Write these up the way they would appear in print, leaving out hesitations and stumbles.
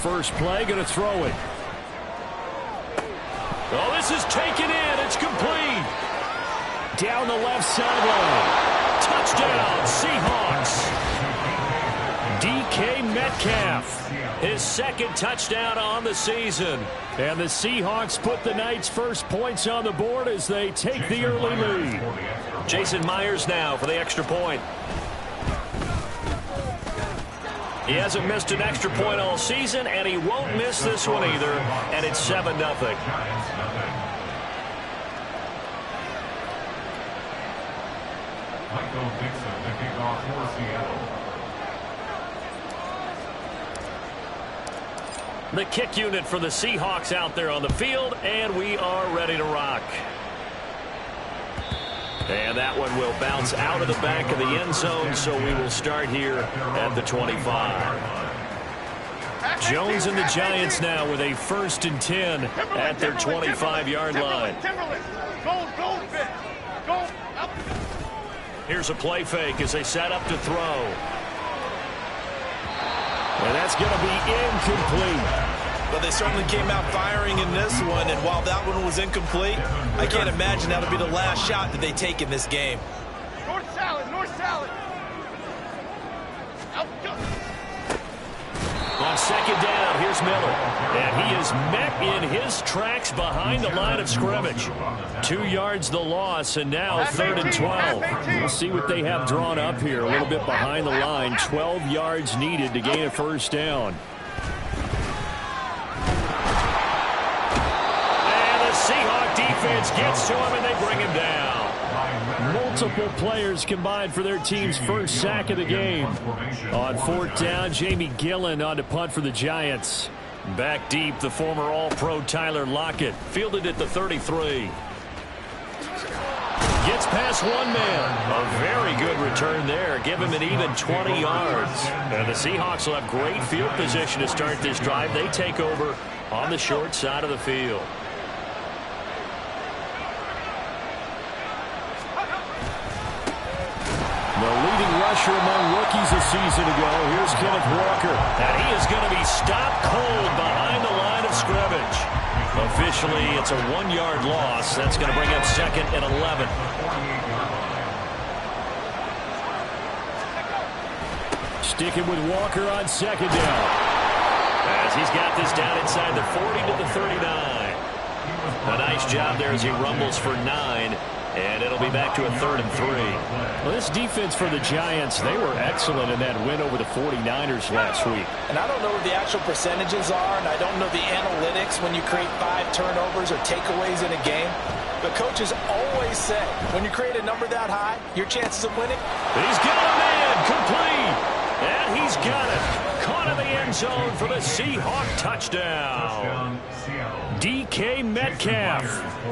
first play, going to throw it. Oh, this is taken in. It's complete. Down the left sideline. Touchdown, Seahawks. DK Metcalf, his second touchdown on the season. And the Seahawks put the Knights' first points on the board as they take the early lead. Jason Myers now for the extra point. He hasn't missed an extra point all season, and he won't miss this one either. And it's 7-0. The kick unit for the Seahawks out there on the field, and we are ready to rock. And that one will bounce out of the back of the end zone, so we will start here at the 25. Jones and the Giants now with a 1st and 10 at their 25-yard line. Here's a play fake as they set up to throw. And that's going to be incomplete. But they certainly came out firing in this one, and while that one was incomplete, I can't imagine that'll be the last shot that they take in this game. North salad, north salad. On second down, here's Miller. And he is met in his tracks behind the line of scrimmage. 2 yards the loss, and now 3rd and 12. We'll see what they have drawn up here. A little bit behind the line. 12 yards needed to gain a first down. And the Seahawk defense gets to him, and they bring him down. Multiple players combined for their team's first sack of the game. On 4th down, Jamie Gillen on to punt for the Giants. Back deep, the former All-Pro Tyler Lockett, fielded at the 33. Gets past one man. A very good return there. Give him an even 20 yards. And the Seahawks will have great field position to start this drive. They take over on the short side of the field. The leading rusher among rookies a season ago. Here's Kenneth Walker. And he is going to be stopped cold behind the line of scrimmage. Officially, it's a 1-yard loss. That's going to bring up 2nd and 11. Sticking with Walker on 2nd down. As he's got this down inside the 40 to the 39. A nice job there as he rumbles for 9. And it'll be back to a 3rd and 3. Well, this defense for the Giants, they were excellent in that win over the 49ers last week. And I don't know what the actual percentages are, and I don't know the analytics when you create 5 turnovers or takeaways in a game. But coaches always say, when you create a number that high, your chances of winning. He's got a man, complete. And he's got it. Caught in the end zone for the Seahawk touchdown. DK Metcalf.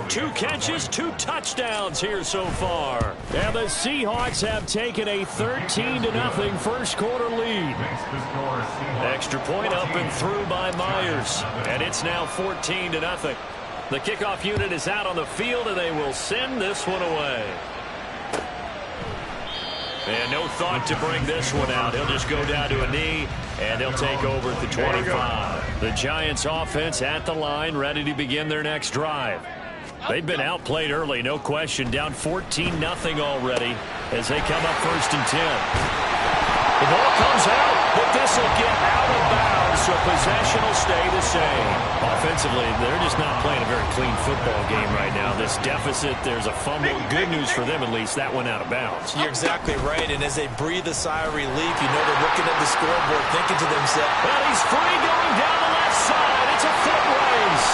2 catches, 2 touchdowns here so far. And the Seahawks have taken a 13-0 first quarter lead. Extra point up and through by Myers. And it's now 14-0. The kickoff unit is out on the field, and they will send this one away. And no thought to bring this one out. He'll just go down to a knee, and they'll take over at the 25. The Giants offense at the line, ready to begin their next drive. They've been outplayed early, no question. Down 14-0 already as they come up 1st and 10. The ball comes out, but this will get out of bounds, so possession will stay the same. Offensively, they're just not playing a very clean football game right now. This deficit, there's a fumble. Good news for them, at least. That went out of bounds. You're exactly right, and as they breathe a sigh of relief, you know they're looking at the scoreboard, thinking to themselves, well, he's free going down the left side. It's a foot race.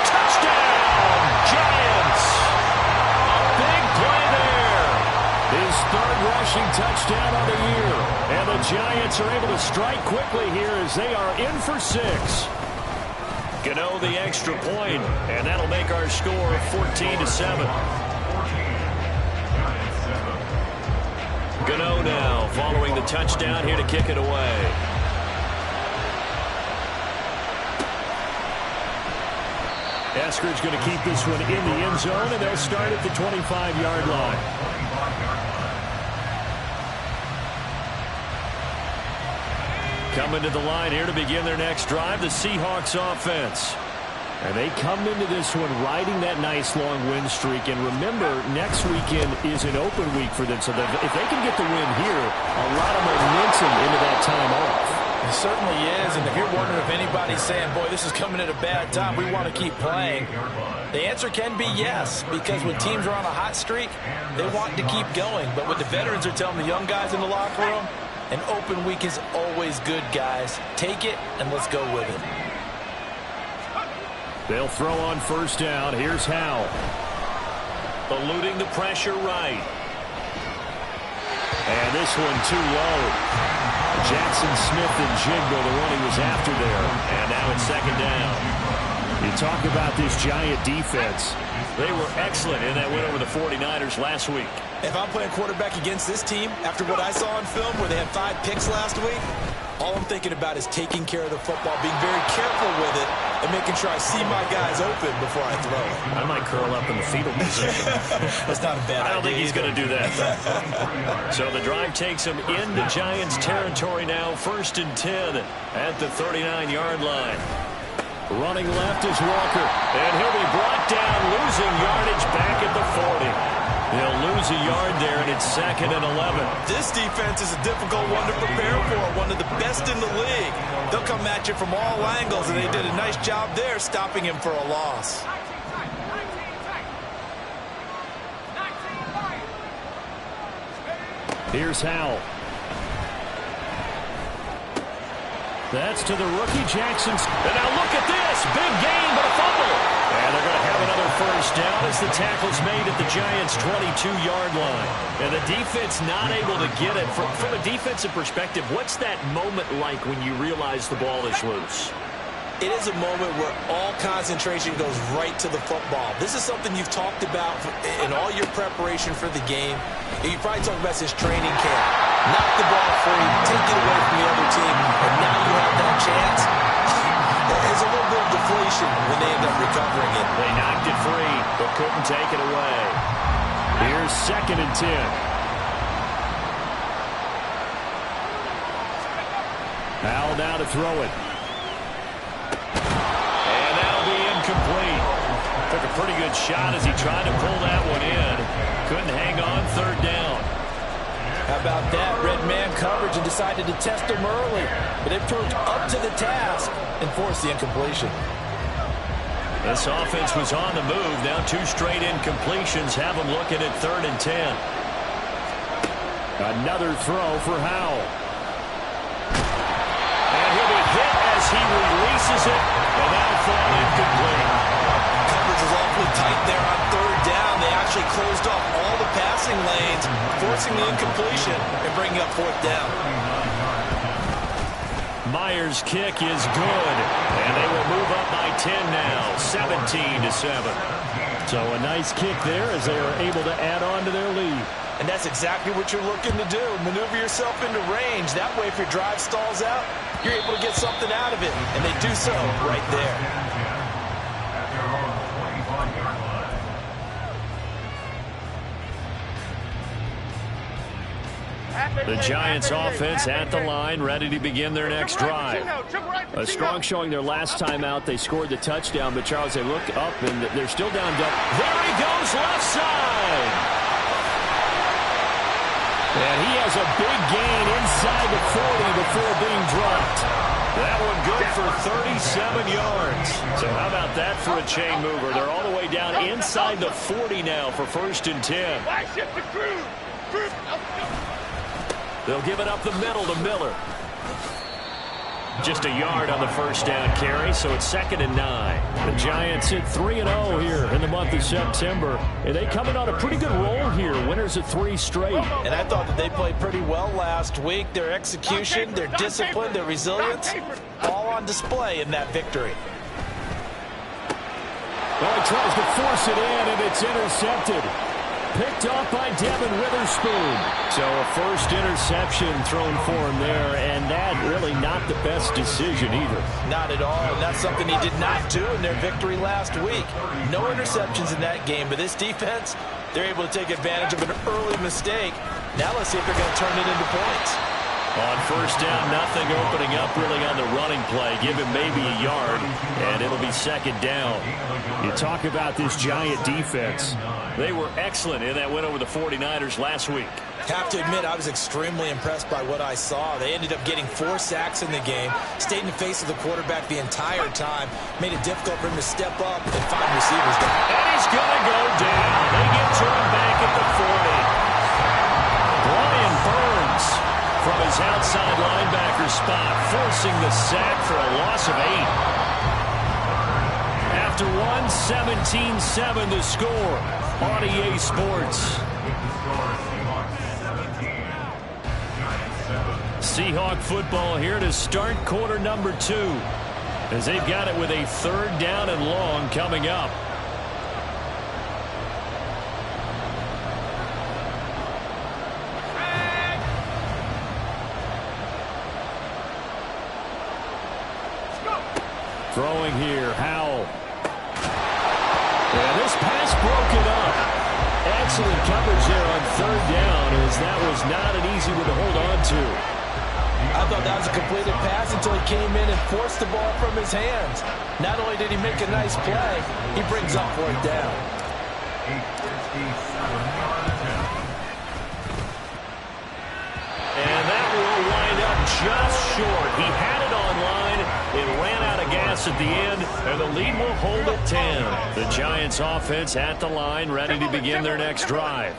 Touchdown, Giants. A big play there. His 3rd rushing touchdown of the year. And the Giants are able to strike quickly here as they are in for 6. Gano the extra point, and that'll make our score 14-7. Gano now following the touchdown here to kick it away. Eskridge going to keep this one in the end zone, and they'll start at the 25-yard line. Coming to the line here to begin their next drive, the Seahawks offense. And they come into this one riding that nice long win streak. And remember, next weekend is an open week for them. So if they can get the win here, a lot of momentum into that time off. It certainly is. And if you're wondering if anybody's saying, boy, this is coming at a bad time, we want to keep playing, the answer can be yes. Because when teams are on a hot streak, they want to keep going. But what the veterans are telling the young guys in the locker room, an open week is always good, guys. Take it and let's go with it. They'll throw on first down. Here's Howell. Eluding the pressure right. And this one too low. Jackson Smith and Jigba, the one he was after there. And now it's second down. You talk about this Giant defense. They were excellent in that win over the 49ers last week. If I'm playing quarterback against this team, after what I saw on film where they had 5 picks last week, all I'm thinking about is taking care of the football, being very careful with it, and making sure I see my guys open before I throw it. I might curl up in the fetal position. That's not a bad idea. I don't think he's going to do that. So the drive takes him into Giants territory now. 1st and 10 at the 39-yard line. Running left is Walker. And he'll be brought down, losing yardage back at the 40. They'll lose a yard there, and it's 2nd and 11. This defense is a difficult one to prepare for, one of the best in the league. They'll come at you from all angles, and they did a nice job there stopping him for a loss. Here's Howell. That's to the rookie, Jackson. And now look at this. Big gain, but a fumble. And they're going to have another first down as the tackle's made at the Giants' 22-yard line. And the defense not able to get it. From a defensive perspective, what's that moment like when you realize the ball is loose? It is a moment where all concentration goes right to the football. This is something you've talked about in all your preparation for the game. And you probably talked about this training camp. Knock the ball free, take it away from the other team, and now you have that chance. There's a little bit of deflation when they end up recovering it. They knocked it free, but couldn't take it away. Here's 2nd and 10. Howell now to throw it. And that'll be incomplete. Took a pretty good shot as he tried to pull that one in. Couldn't hang on, 3rd down. How about that? Red man coverage and decided to test him early. But it proved up to the task and forced the incompletion. This offense was on the move. Now 2 straight incompletions have them looking at 3rd and 10. Another throw for Howell. And he'll be hit as he releases it. And that'll fall incomplete. Coverage was awfully tight there on 3rd down. They actually closed off all the passing lanes, forcing the incompletion and bringing up 4th down. Myers' kick is good, and they will move up by 10 now, 17-7. So a nice kick there as they are able to add on to their lead. And that's exactly what you're looking to do. Maneuver yourself into range. That way, if your drive stalls out, you're able to get something out of it. And they do so right there. The Giants offense at the line, ready to begin their next drive. A strong showing their last time out. They scored the touchdown, but Charles, they look up and they're still down. There he goes, left side. And he has a big gain inside the 40 before being dropped. That one good for 37 yards. So how about that for a chain mover? They're all the way down inside the 40 now for 1st and 10. They'll give it up the middle to Miller. Just a yard on the first down carry, so it's 2nd and 9. The Giants hit 3-0 here in the month of September, and they come in on a pretty good roll here. Winners of 3 straight. And I thought that they played pretty well last week. Their execution, their discipline, their resilience, all on display in that victory. Well, he tries to force it in, and it's intercepted. Picked off by Devin Witherspoon. So a first interception thrown for him there, and that really not the best decision either. Not at all, and that's something he did not do in their victory last week. No interceptions in that game, but this defense, they're able to take advantage of an early mistake. Now let's see if they're going to turn it into points. On first down, nothing opening up really on the running play. Give him maybe a yard, and it'll be second down. You talk about this Giant defense. They were excellent in that win over the 49ers last week. Have to admit, I was extremely impressed by what I saw. They ended up getting 4 sacks in the game, stayed in the face of the quarterback the entire time, made it difficult for him to step up and find receivers down. And he's going to go down. They get to him back at the 40. Brian Burns from his outside linebacker spot, forcing the sack for a loss of 8. After 17-7 the score on EA Sports. Seahawk football here to start quarter number 2, as they've got it with a 3rd down and long coming up. Throwing here, Howell. And this pass broken up. Excellent coverage there on 3rd down, as that was not an easy one to hold on to. I thought that was a completed pass until he came in and forced the ball from his hands. Not only did he make a nice play, he brings up 4th down. And that will wind up just short. He had it on line. It ran out of gas at the end, and the lead will hold at 10. The Giants offense at the line, ready to begin their next drive.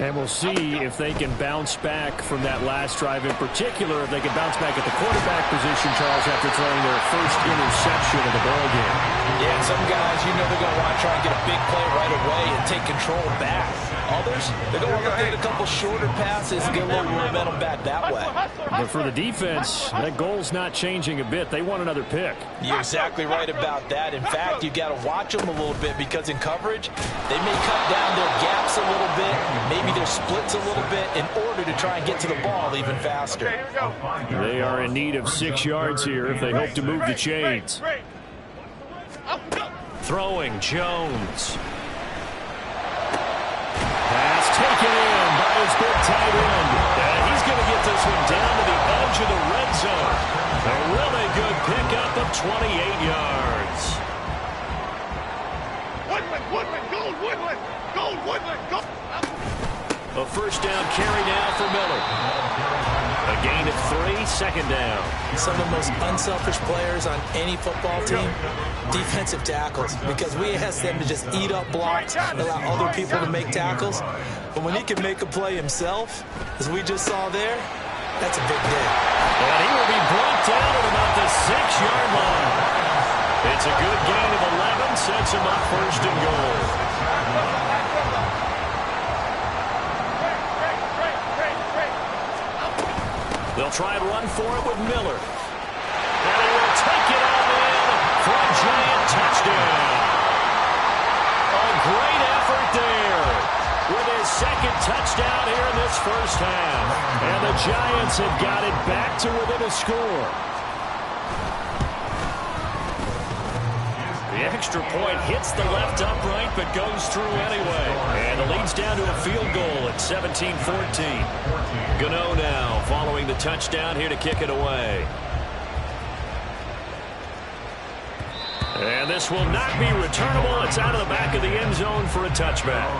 And we'll see if they can bounce back from that last drive, in particular if they can bounce back at the quarterback position, Charles, after throwing their first interception of the ballgame. Yeah, some guys, you know they're going to want to try and get a big play right away and take control back. Others, they're going to want to get a couple shorter passes and get a little momentum back that way. But for the defense, that goal's not changing a bit. They want another pick. You're exactly right about that. In fact, you've got to watch them a little bit, because in coverage, they may cut down their gaps a little bit, maybe their splits a little bit, in order to try and get to the ball even faster. They are in need of 6 yards here if they hope to move the chains. Throwing, Jones. Pass taken in by his big tight end. And he's going to get this one down to the edge of the red zone. A really good pickup of 28 yards. Woodland, Gold, Woodland, Gold. A first down carry now for Miller. A gain of 3, 2nd down. Some of the most unselfish players on any football team, defensive tackles, because we ask them to just eat up blocks and allow other people to make tackles. But when he can make a play himself, as we just saw there, that's a big day. And he will be brought down at about the 6-yard line. It's a good gain of 11, sets him up 1st and goal. They'll try and run for it with Miller. And he will take it on in for a Giant touchdown. A great effort there with his 2nd touchdown here in this first half. And the Giants have got it back to within a score. The extra point hits the left upright but goes through anyway. And it leads down to a field goal at 17-14. Gano now following the touchdown here to kick it away. And this will not be returnable. It's out of the back of the end zone for a touchback.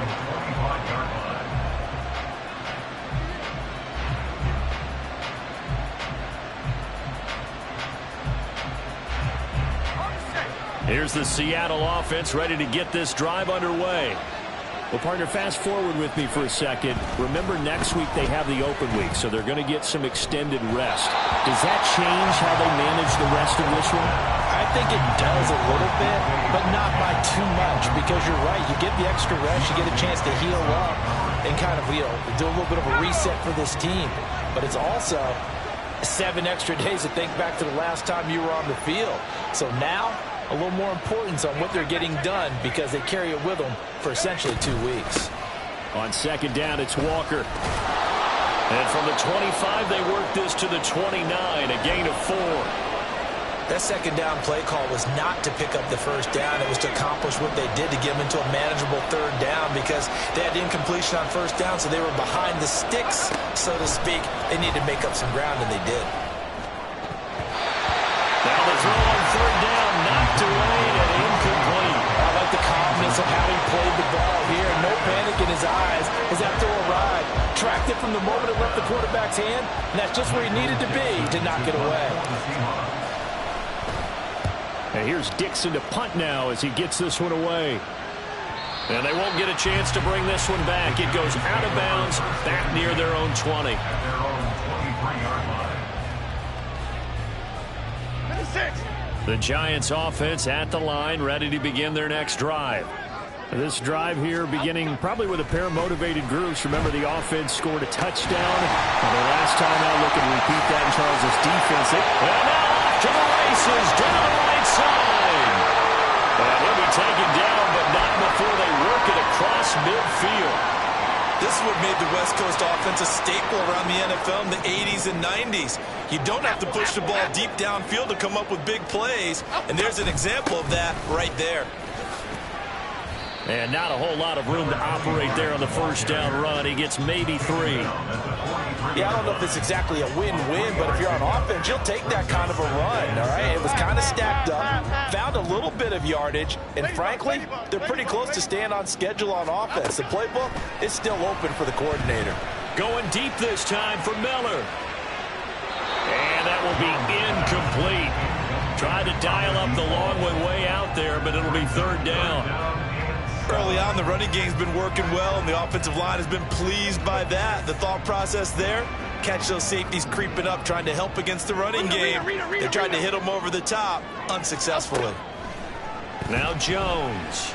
Here's the Seattle offense ready to get this drive underway. Well, partner, fast forward with me for a second. Remember, next week they have the open week, so they're going to get some extended rest. Does that change how they manage the rest of this one? I think it does a little bit, but not by too much, because you're right. You get the extra rest, you get a chance to heal up and kind of, do a little bit of a reset for this team. But it's also 7 extra days to think back to the last time you were on the field. So now, a little more importance on what they're getting done, because they carry it with them for essentially 2 weeks. On 2nd down, it's Walker. And from the 25, they work this to the 29, a gain of 4. That second down play call was not to pick up the first down. It was to accomplish what they did, to get them into a manageable third down, because they had incompletion on first down, so they were behind the sticks, so to speak. They needed to make up some ground, and they did. Now the throw on third down, knocked away and incomplete. I like the calmness of how he played the ball here. No panic in his eyes as that throw arrived. Tracked it from the moment it left the quarterback's hand, and that's just where he needed to be to knock it away. And here's Dixon to punt now as he gets this one away. And they won't get a chance to bring this one back. It goes out of bounds, back near their own 20. 26. The Giants offense at the line, ready to begin their next drive. This drive here beginning probably with a pair of motivated groups. Remember, the offense scored a touchdown. And the last time out, looking to repeat that in Charles' defense. And now off to the races, down the right side. And he'll be taken down, but not before they work it across midfield. This is what made the West Coast offense a staple around the NFL in the 80s and 90s. You don't have to push the ball deep downfield to come up with big plays, and there's an example of that right there. And not a whole lot of room to operate there on the first down run. He gets maybe 3. Yeah, I don't know if it's exactly a win-win, but if you're on offense, you'll take that kind of a run, all right? It was kind of stacked up, found a little bit of yardage, and frankly, they're pretty close to staying on schedule on offense. The playbook is still open for the coordinator. Going deep this time for Miller. And that will be incomplete. Tried to dial up the long one way out there, but it'll be third down. Early on, the running game's been working well, and the offensive line has been pleased by that. The thought process there, catch those safeties creeping up, trying to help against the running game. They tried to hit them over the top, unsuccessfully. Now Jones.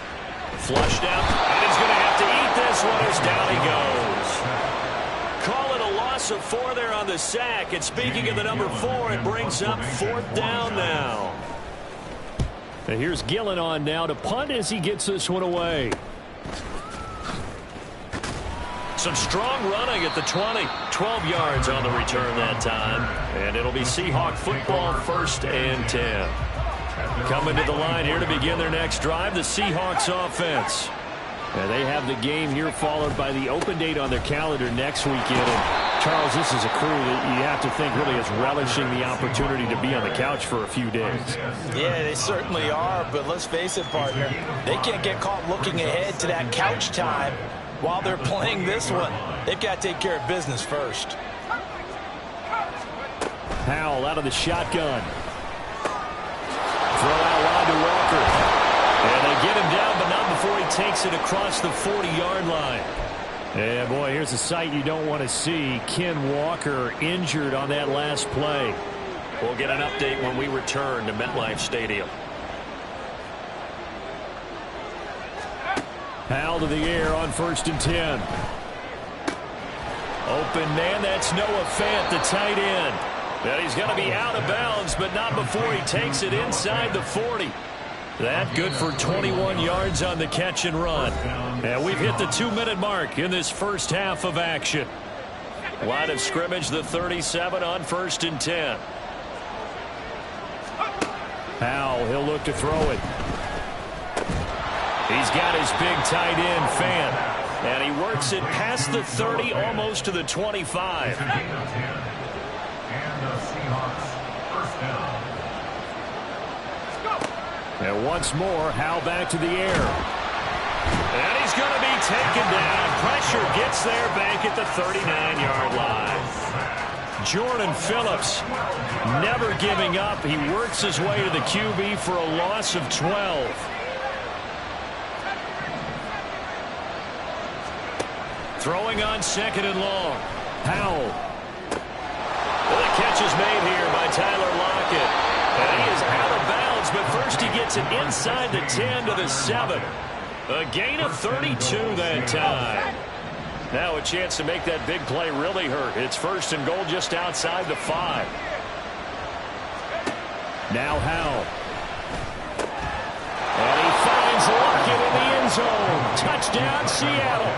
Flushed out, and he's going to have to eat this one as down he goes. Call it a loss of 4 there on the sack. And speaking of the number 4, it brings up fourth down now. And here's Gillen on now to punt as he gets this one away. Some strong running at the 20. 12 yards on the return that time. And it'll be Seahawk football, 1st and 10. Coming to the line here to begin their next drive, the Seahawks offense. And they have the game here followed by the open date on their calendar next weekend. And Charles, this is a crew that you have to think really is relishing the opportunity to be on the couch for a few days. Yeah, they certainly are, but let's face it, partner. They can't get caught looking ahead to that couch time while they're playing this one. They've got to take care of business first. Howell out of the shotgun. Throw out wide to Walker. And they get him down, but not before he takes it across the 40-yard line. And, boy, here's a sight you don't want to see. Ken Walker injured on that last play. We'll get an update when we return to MetLife Stadium. Howell to the air on 1st and 10. Open man, that's Noah Fant, the tight end. And he's going to be out of bounds, but not before he takes it inside the 40. That good for 21 yards on the catch and run. And we've hit the 2-minute mark in this first half of action. Line of scrimmage, the 37 on 1st and 10. Howell, he'll look to throw it. He's got his big tight end, Fant. And he works it past the 30, almost to the 25. And once more, Howell back to the air. And he's going to be taken down. Pressure gets there back at the 39-yard line. Jordan Phillips never giving up. He works his way to the QB for a loss of 12. Throwing on 2nd and long. Howell. Well, the catch is made here by Tyler Lockett. And he is out of bounds, but first he gets it inside the 10 to the 7. A gain of 32 that time. Now a chance to make that big play really hurt. It's 1st and goal just outside the 5. Now Howell. And he finds Lockett in the end zone. Touchdown, Seattle.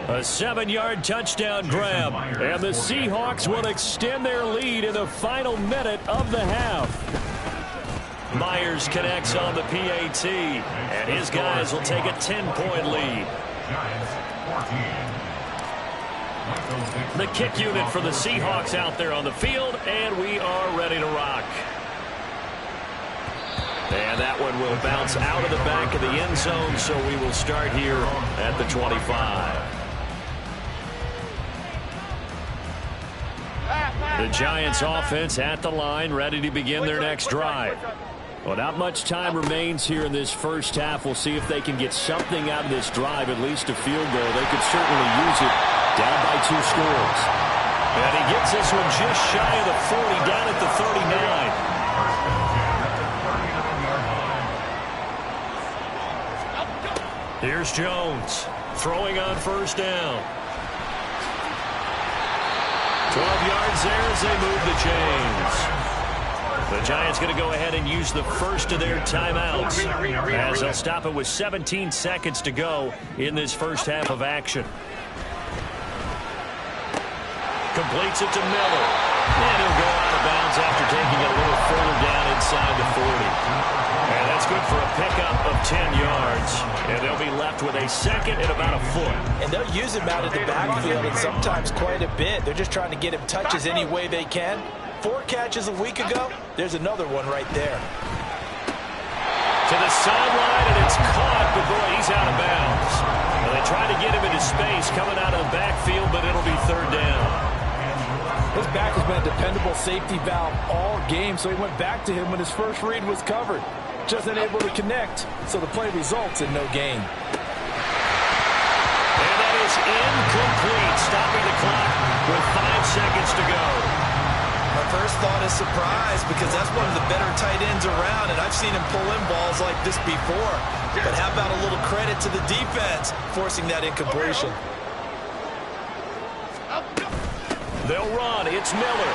A 7-yard touchdown grab. And the Seahawks will extend their lead in the final minute of the half. Myers connects on the PAT, and his guys will take a 10-point lead. The kick unit for the Seahawks out there on the field, and we are ready to rock. And that one will bounce out of the back of the end zone, so we will start here at the 25. The Giants offense at the line, ready to begin their next drive. Well, not much time remains here in this first half. We'll see if they can get something out of this drive, at least a field goal. They could certainly use it, down by 2 scores. And he gets this one just shy of the 40, down at the 39. Here's Jones, throwing on first down. 12 yards there as they move the chains. The Giants going to go ahead and use the first of their timeouts, as they'll stop it with 17 seconds to go in this first half of action. Completes it to Miller. And he'll go out of bounds after taking it a little further down inside the 40. And that's good for a pickup of 10 yards. And they'll be left with a second and about a foot. And they'll use him out of the backfield, and sometimes quite a bit. They're just trying to get him touches any way they can. 4 catches a week ago. There's another one right there. To the sideline, and it's caught, but boy, he's out of bounds. Well, they try to get him into space coming out of the backfield, but it'll be third down. His back has been a dependable safety valve all game, so he went back to him when his first read was covered. Just unable to connect, so the play results in no gain. And that is incomplete, stopping the clock with 5 seconds to go. My first thought is surprise, because that's one of the better tight ends around, and I've seen him pull in balls like this before. But how about a little credit to the defense forcing that incompletion? They'll run. It's Miller.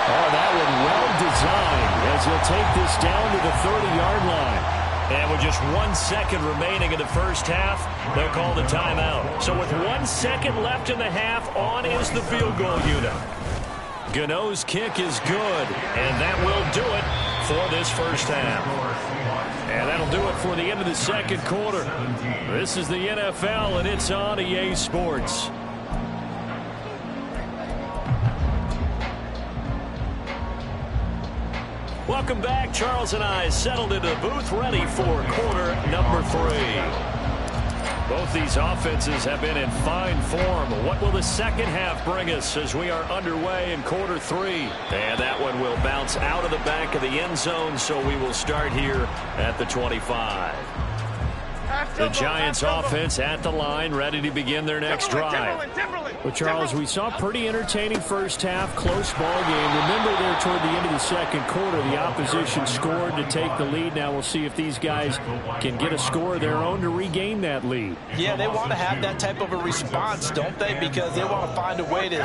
Oh, that one well designed as he'll take this down to the 30-yard line. And with just 1 second remaining in the first half, they'll call the timeout. So with 1 second left in the half, on is the field goal unit. Gano's kick is good, and that will do it for this first half. And that'll do it for the end of the second quarter. This is the NFL, and it's on EA Sports. Welcome back. Charles and I settled into the booth, ready for quarter number 3. Both these offenses have been in fine form. What will the second half bring us as we are underway in quarter 3? And that one will bounce out of the back of the end zone, so we will start here at the 25. The Giants offense at the line, ready to begin their next drive. Well, Charles, we saw a pretty entertaining first half, close ball game. Remember there toward the end of the second quarter, the opposition scored to take the lead. Now we'll see if these guys can get a score of their own to regain that lead. Yeah, they want to have that type of a response, don't they? Because they want to find a way to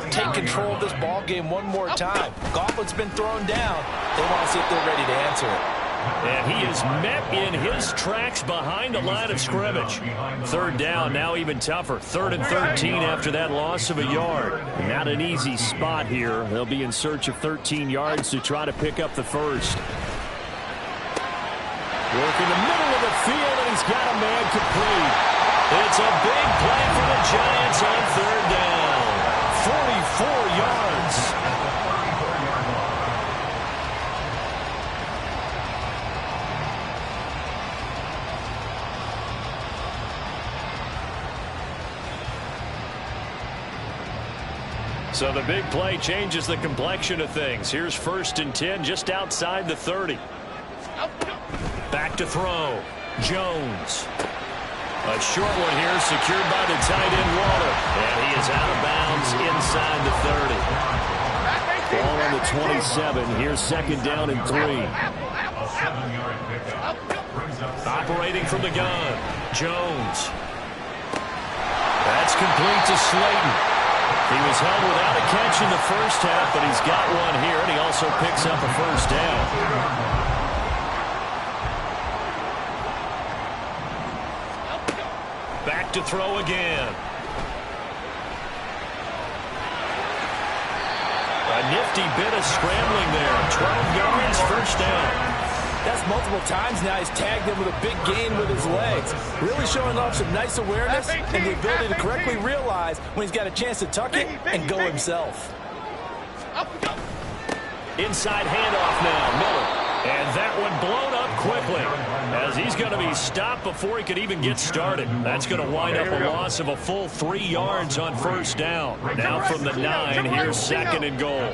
take control of this ball game one more time. Gauntlet's been thrown down. They want to see if they're ready to answer it. And he is met in his tracks behind the line of scrimmage. Third down, now even tougher. 3rd and 13 after that loss of a yard. Not an easy spot here. They'll be in search of 13 yards to try to pick up the first. Work in the middle of the field, and he's got a man complete. It's a big play for the Giants on 3rd down. 44 yards. So the big play changes the complexion of things. Here's 1st and 10 just outside the 30. Back to throw. Jones. A short one here secured by the tight end Waller. And he is out of bounds inside the 30. Ball on the 27. Here's 2nd down and 3. Operating from the gun. Jones. That's complete to Slayton. He was held without a catch in the first half, but he's got one here, and he also picks up a 1st down. to throw again. A nifty bit of scrambling there. 12 yards, first down. That's multiple times now. He's tagged him with a big gain with his legs. Really showing off some nice awareness and the ability to correctly realize when he's got a chance to tuck it and go himself. Inside handoff now, Miller. And that one blown up quickly as he's going to be stopped before he could even get started. That's going to wind up a loss of a full 3 yards on first down. Now from the 9, here's second and goal.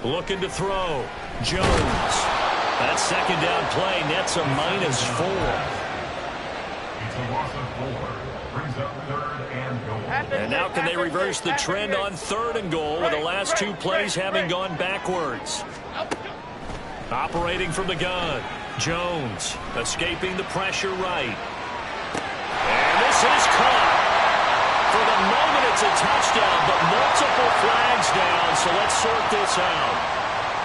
Looking to throw. Jones. That second down play nets a -4. It's a loss of 4. Brings up third and goal. And now can they reverse the trend on third and goal with the last 2 plays having gone backwards? Operating from the gun. Jones escaping the pressure right. And this is caught. For the moment, it's a touchdown, but multiple flags down, so let's sort this out.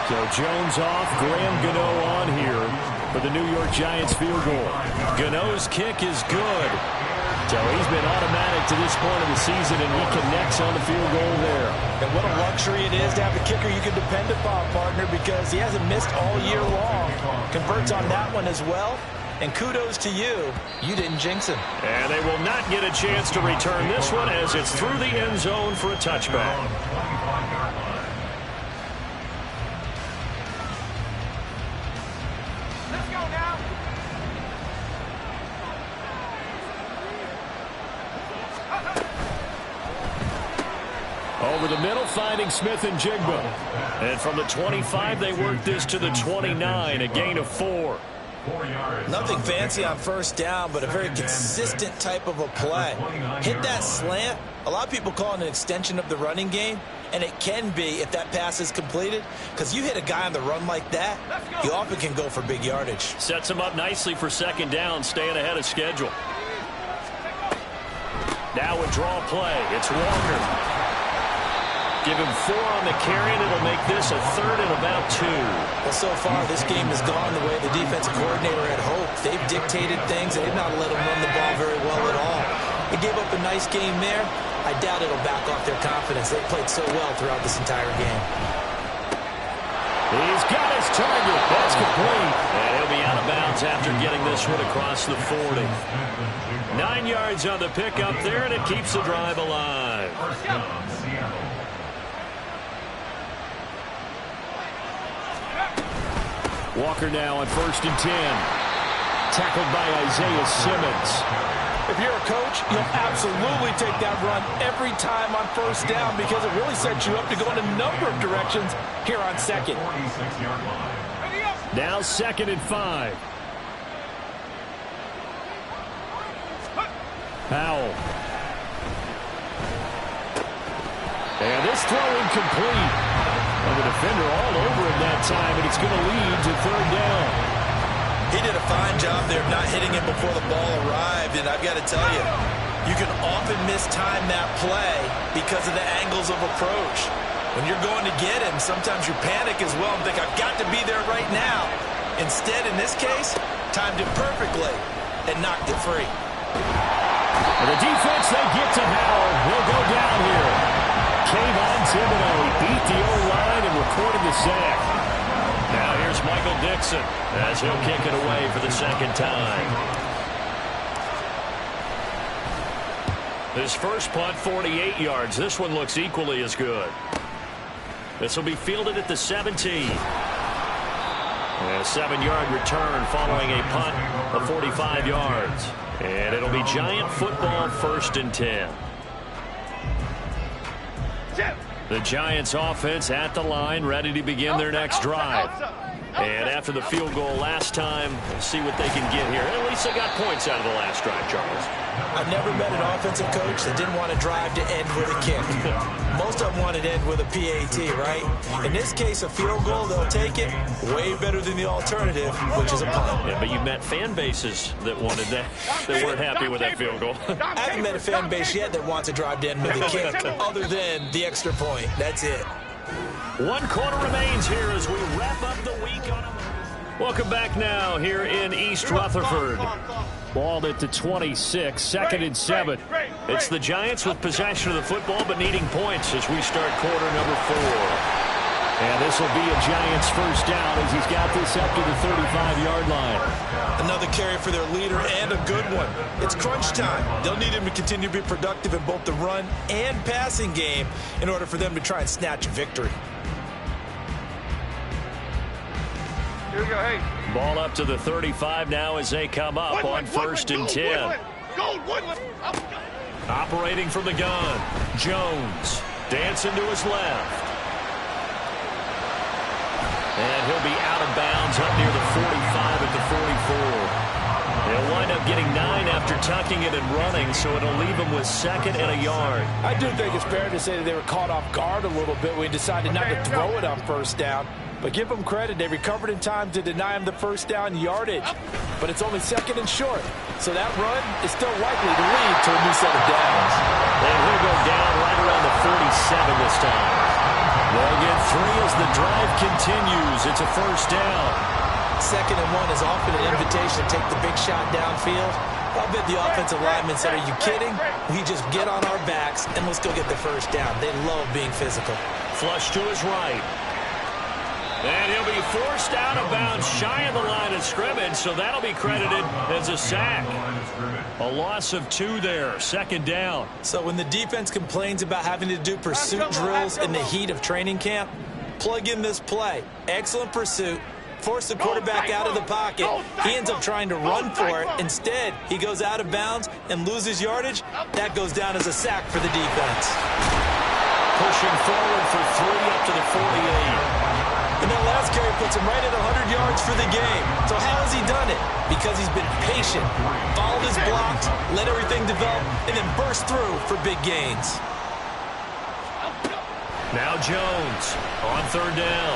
So Jones off, Graham Gano on here for the New York Giants field goal. Gano's kick is good. So he's been automatic to this point of the season, and he connects on the field goal there. And what a luxury it is to have a kicker you can depend upon, partner, because he hasn't missed all year long. Converts on that one as well. And kudos to you. You didn't jinx him. And they will not get a chance to return this one as it's through the end zone for a touchback. Let's go now. Over the middle, finding Smith and Jigba. And from the 25, they work this to the 29, a gain of 4. Nothing fancy on first down, but a very consistent type of a play. Hit that slant. A lot of people call it an extension of the running game, and it can be if that pass is completed, because you hit a guy on the run like that, you often can go for big yardage. Sets him up nicely for second down, staying ahead of schedule. Now a draw play. It's Walker. Give him 4 on the carry, and it'll make this a third and about 2. Well, so far, this game has gone the way the defensive coordinator had hoped. They've dictated things, and they've not let them run the ball very well at all. They gave up a nice game there. I doubt it'll back off their confidence. They played so well throughout this entire game. He's got his target. That's complete. And he'll be out of bounds after getting this one across the 40. 9 yards on the pickup there, and it keeps the drive alive. Walker now on 1st and 10. Tackled by Isaiah Simmons. If you're a coach, you'll absolutely take that run every time on first down because it really sets you up to go in a number of directions here on second. Now 2nd and 5. Powell. And this throw incomplete. And the defender all over him that time, and it's going to lead to 3rd down. He did a fine job there of not hitting him before the ball arrived, and I've got to tell you, you can often mistime that play because of the angles of approach. When you're going to get him, sometimes you panic as well and think, I've got to be there right now. Instead, in this case, timed it perfectly and knocked it free. And the defense, they get to Howell. He'll go down here. Kayvon Thibodeau beat the O-line and recorded the sack. Now here's Michael Dixon as he'll kick it away for the 2nd time. His first punt, 48 yards. This one looks equally as good. This will be fielded at the 17. And a 7-yard return following a punt of 45 yards. And it'll be Giant football, 1st and 10. The Giants offense at the line, ready to begin their next drive. And after the field goal last time, we'll see what they can get here. At least they got points out of the last drive, Charles. I've never met an offensive coach that didn't want to drive to end with a kick. Most of them wanted to end with a PAT, right? In this case, a field goal, they'll take it. Way better than the alternative, which is a punt. Yeah, but you met fan bases that wanted that, that weren't happy with that field goal. I haven't met a fan base yet that wants to drive to end with a kick, other than the extra point. That's it. 1 quarter remains here as we wrap up the week on a... Welcome back now here in East Rutherford. Ball at the 26, 2nd and 7. It's the Giants with possession of the football but needing points as we start quarter number 4. And this will be a Giants first down as he's got this up to the 35-yard line. Another carry for their leader and a good one. It's crunch time. They'll need him to continue to be productive in both the run and passing game in order for them to try and snatch a victory. Here we go, hey. Ball up to the 35 now as they come up on 1st and 10. Operating from the gun, Jones dancing to his left. And he'll be out of bounds up near the 45 at the 44. He'll wind up getting 9 after tucking it and running, so it'll leave him with 2nd and a yard. I do think it's fair to say that they were caught off guard a little bit when he decided not to throw it on first down. But give them credit. They recovered in time to deny him the first down yardage. But it's only 2nd and short. So that run is still likely to lead to a new set of downs. And he'll go down right around the 47 this time. They'll get 3 as the drive continues. It's a first down. 2nd and 1 is often an invitation to take the big shot downfield. I'll bet the offensive lineman said, are you kidding? We just get on our backs and let's go get the first down. They love being physical. Flush to his right. And he'll be forced out of bounds shy of the line of scrimmage, so that'll be credited as a sack. A loss of 2 there, 2nd down. So when the defense complains about having to do pursuit drills in the heat of training camp, plug in this play. Excellent pursuit. Force the quarterback out of the pocket. He ends up trying to run for it. Instead, he goes out of bounds and loses yardage. That goes down as a sack for the defense. Pushing forward for 3 up to the 48. And that last carry puts him right at 100 yards for the game. So how has he done it? Because he's been patient, followed his blocks, let everything develop, and then burst through for big gains. Now Jones on 3rd down.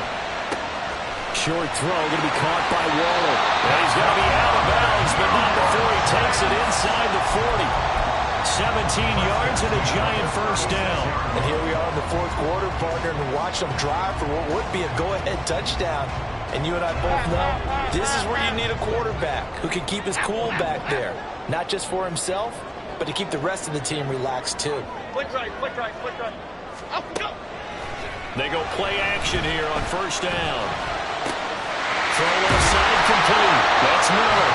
Short throw going to be caught by Waller. And he's going to be out of bounds, but not before he takes it inside the 40. 17 yards and a Giant first down. And here we are in the 4th quarter, partner, and watch them drive for what would be a go-ahead touchdown. And you and I both know this is where you need a quarterback who can keep his cool back there. Not just for himself, but to keep the rest of the team relaxed too. Quick right. Up, go. They go play action here on 1st down. Throw left side complete. That's Miller.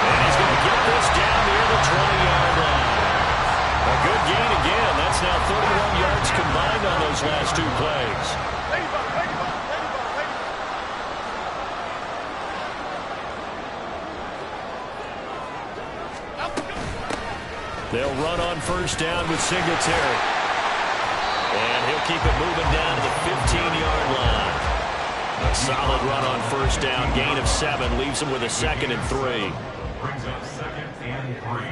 And he's going to get this down near the 20-yard line. A good gain again. That's now 31 yards combined on those last 2 plays. They'll run on 1st down with Singletary. And he'll keep it moving down to the 15-yard line. A solid run on 1st down. Gain of 7 leaves him with a 2nd and 3. Brings up 2nd and 3.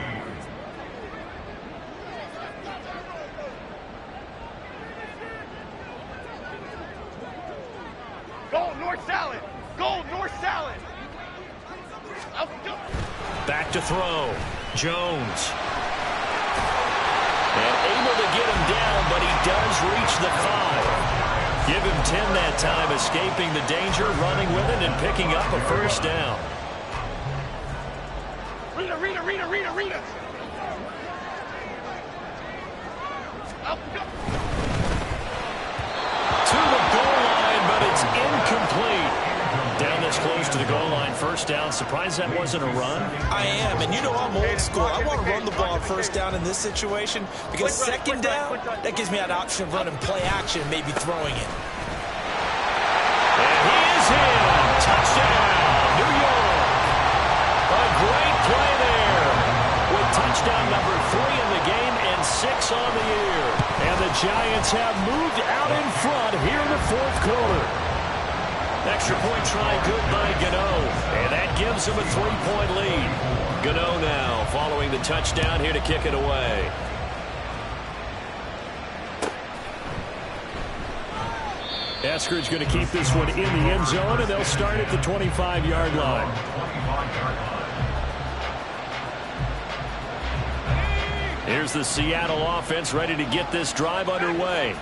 Go, north salad. Back to throw. Jones. And able to get him down, but he does reach the 5. Give him 10 that time, escaping the danger, running with it, and picking up a first down. Rita. To the goal line, but it's incomplete. Down this close to the goal line, first down. Surprised that wasn't a run? I am, and you know I'm old school. I want to run the ball first down in this situation because 2nd down, that gives me that option of running play action, maybe throwing it. And he is in. Touchdown, New York. A great play there with touchdown number 3 in the game and 6 on the year. And the Giants have moved out in front here in the 4th quarter. Extra point try good by Gano. And that gives him a 3-point lead. Gano now following the touchdown here to kick it away. Eskridge going to keep this one in the end zone, and they'll start at the 25-yard line. Here's the Seattle offense ready to get this drive underway.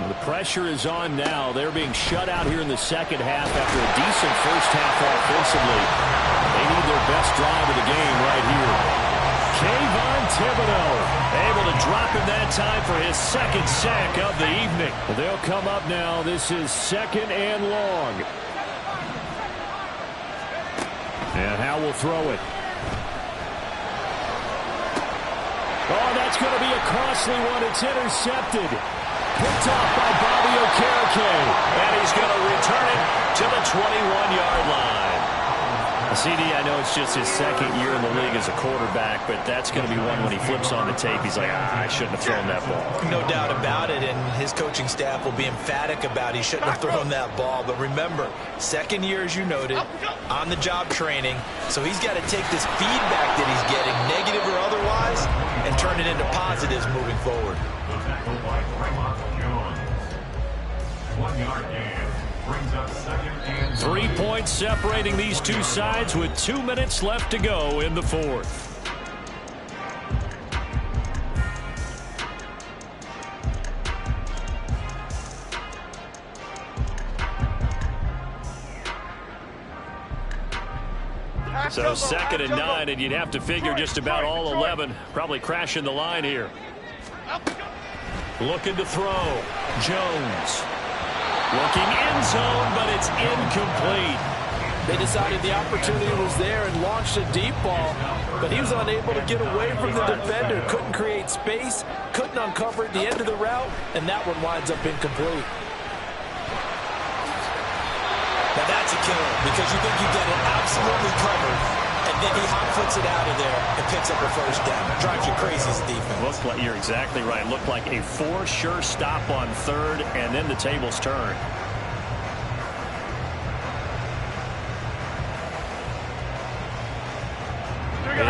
Well, the pressure is on now. They're being shut out here in the second half after a decent first half offensively. They need their best drive of the game right here. Kayvon Thibodeau able to drop him that time for his second sack of the evening. Well, they'll come up now. This is 2nd and long. And Howe will throw it. Oh, that's going to be a costly one. It's intercepted. Picked off by Bobby Okereke. And he's going to return it to the 21-yard line. CD, I know it's just his second year in the league as a quarterback, but that's going to be one when he flips on the tape. He's like, I shouldn't have thrown that ball. No doubt about it, and his coaching staff will be emphatic about he shouldn't have thrown that ball. But remember, second year, as you noted, on-the-job training, so he's got to take this feedback that he's getting, negative or otherwise, and turn it into positives moving forward. The tackle by Jones. 1-yard gain. Brings up 2nd and 3 points separating these two sides with 2 minutes left to go in the fourth. So 2nd and 9, and you'd have to figure just about all 11 probably crashing the line here. Looking to throw. Jones. Looking end zone, but it's incomplete. They decided the opportunity was there and launched a deep ball, but he was unable to get away from the defender. Couldn't create space, couldn't uncover at the end of the route, and that one winds up incomplete. Now that's a killer, because you think you get it absolutely covered, and then he hot-foots it out of there and picks up a first down. Drives you crazy as a defense. Looked like, you're exactly right. Looked like a for-sure stop on 3rd, and then the tables turn.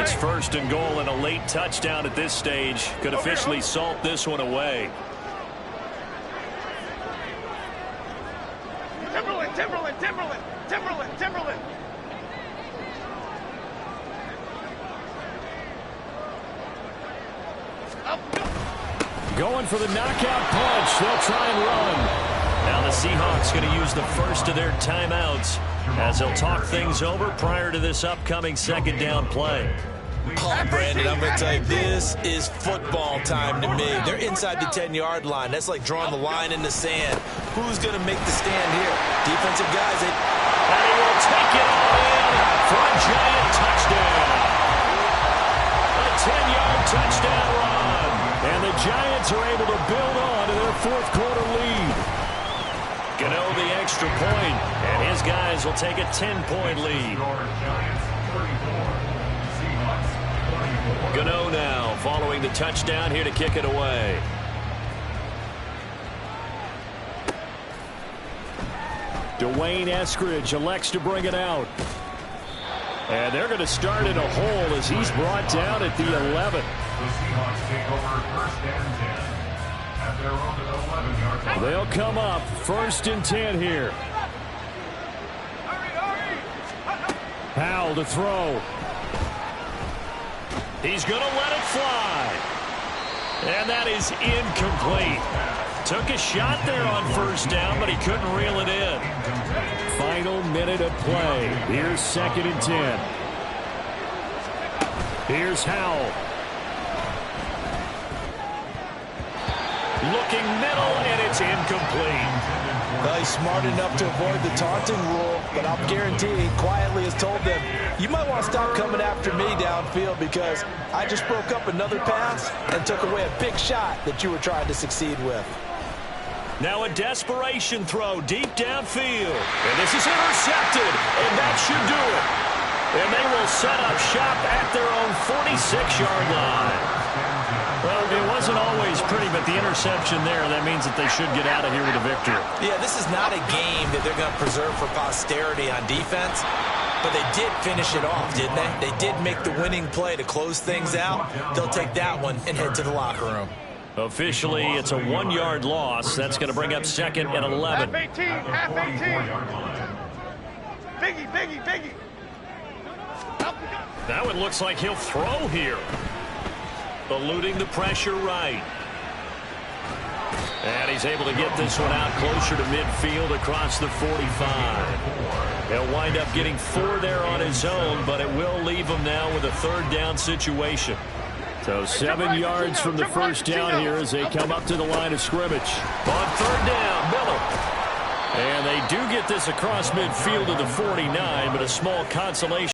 It's 1st and goal, and a late touchdown at this stage could officially salt this one away. Timberland. Going for the knockout punch. They'll try and run. Now the Seahawks going to use the first of their timeouts as they'll talk things over prior to this upcoming 2nd down play. Oh, Brandon, I'm going to tell you, this is football time to me. They're inside the 10-yard line. That's like drawing the line in the sand. Who's going to make the stand here? Defensive guys. And he will take it all in for a giant touchdown. A 10-yard touchdown run. And the Giants are able to build on to their 4th quarter lead. Gano the extra point, and his guys will take a 10-point lead. Gano now following the touchdown here to kick it away. Dwayne Eskridge elects to bring it out. And they're going to start in a hole as he's brought down at the 11. The Seahawks take over 1st and 10 at their own 11-yard line. They'll come up 1st and 10 here. Howell to throw. He's going to let it fly. And that is incomplete. Took a shot there on 1st down, but he couldn't reel it in. Final minute of play. Here's 2nd and 10. Here's Howell. Looking middle, and it's incomplete. Well, he's smart enough to avoid the taunting rule, but I'll guarantee he quietly has told them, you might want to stop coming after me downfield because I just broke up another pass and took away a big shot that you were trying to succeed with. Now a desperation throw deep downfield. And this is intercepted, and that should do it. And they will set up shop at their own 46-yard line. Well, it wasn't always pretty, but the interception there, that means that they should get out of here with a victory. Yeah, this is not a game that they're going to preserve for posterity on defense, but they did finish it off, didn't they? They did make the winning play to close things out. They'll take that one and head to the locker room. Officially, it's a 1-yard loss. That's going to bring up 2nd and 11. Half 18. Biggie. Now it looks like he'll throw here. Eluding the pressure right. And he's able to get this one out closer to midfield across the 45. He'll wind up getting 4 there on his own, but it will leave him now with a third down situation. So 7 yards from the first down here as they come up to the line of scrimmage. On third down, Miller. And they do get this across midfield to the 49, but a small consolation.